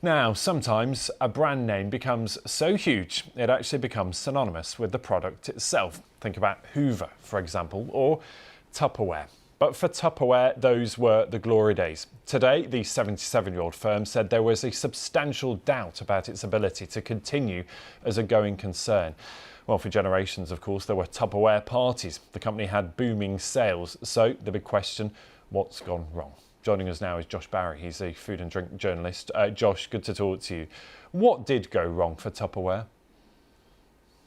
Now, sometimes a brand name becomes so huge, it actually becomes synonymous with the product itself. Think about Hoover, for example, or Tupperware. But for Tupperware, those were the glory days. Today, the 77-year-old firm said there was a substantial doubt about its ability to continue as a going concern. Well, for generations, of course, there were Tupperware parties. The company had booming sales. So the big question, what's gone wrong? Joining us now is Josh Barry. He's a food and drink journalist. Josh, good to talk to you. What did go wrong for Tupperware?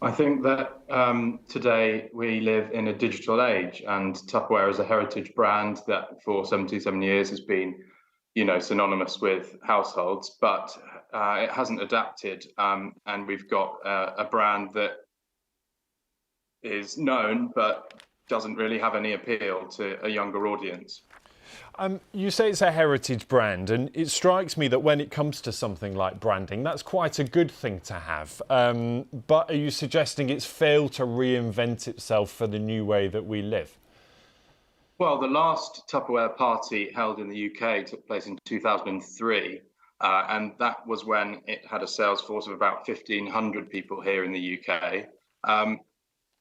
I think that today we live in a digital age, and Tupperware is a heritage brand that for 77 years has been, synonymous with households, but it hasn't adapted. And we've got a brand that is known, but doesn't really have any appeal to a younger audience. You say it's a heritage brand, and it strikes me that when it comes to something like branding, that's quite a good thing to have. But are you suggesting it's failed to reinvent itself for the new way that we live? Well, the last Tupperware party held in the UK took place in 2003, and that was when it had a sales force of about 1,500 people here in the UK.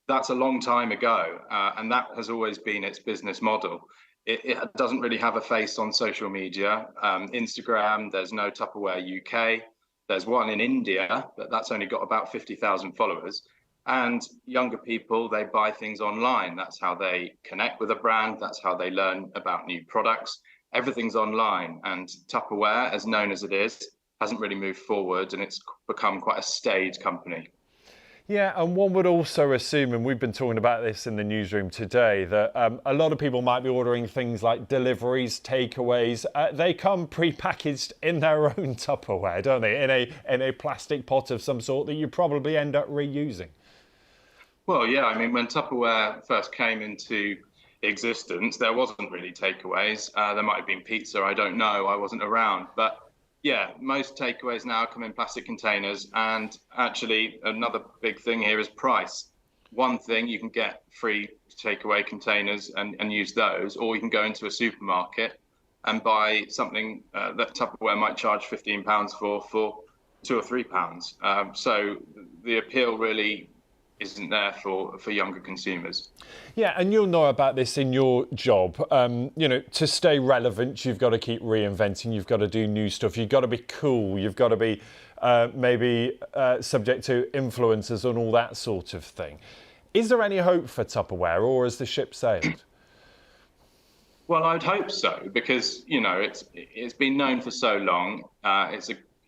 That's a long time ago, and that has always been its business model. It doesn't really have a face on social media. Instagram, there's no Tupperware UK. There's one in India, but that's only got about 50,000 followers. And younger people, they buy things online. That's how they connect with a brand. That's how they learn about new products. Everything's online. And Tupperware, as known as it is, hasn't really moved forward, and it's become quite a staid company. Yeah, and one would also assume, and we've been talking about this in the newsroom today, that a lot of people might be ordering things like deliveries, takeaways. They come pre-packaged in their own Tupperware, don't they? In a plastic pot of some sort that you probably end up reusing. Well, yeah, I mean, when Tupperware first came into existence, there wasn't really takeaways. There might have been pizza, I don't know, I wasn't around. But yeah, most takeaways now come in plastic containers. And actually, another big thing here is price. One thing, you can get free takeaway containers and use those, or you can go into a supermarket and buy something that Tupperware might charge £15 for £2 or £3. So the appeal really isn't there for younger consumers. Yeah, and you'll know about this in your job. To stay relevant, you've got to keep reinventing, you've got to do new stuff, you've got to be cool, you've got to be maybe subject to influencers and all that sort of thing. Is there any hope for Tupperware, or has the ship sailed? Well, I'd hope so, because, it's been known for so long.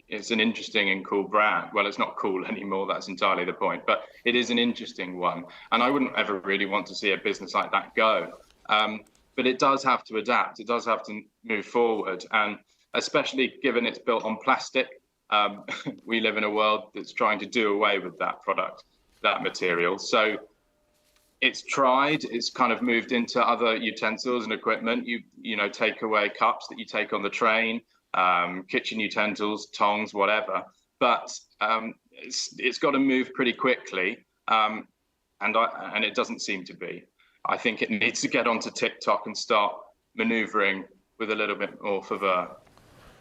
It's an interesting and cool brand. Well, it's not cool anymore, that's entirely the point, but it is an interesting one. And I wouldn't ever really want to see a business like that go. But it does have to adapt. It does have to move forward. And especially given it's built on plastic, we live in a world that's trying to do away with that product, that material. So it's tried, it's kind of moved into other utensils and equipment, take away cups that you take on the train, kitchen utensils, tongs, whatever. But it's got to move pretty quickly, and it doesn't seem to be. I think it needs to get onto TikTok and start manoeuvring with a little bit more fervour.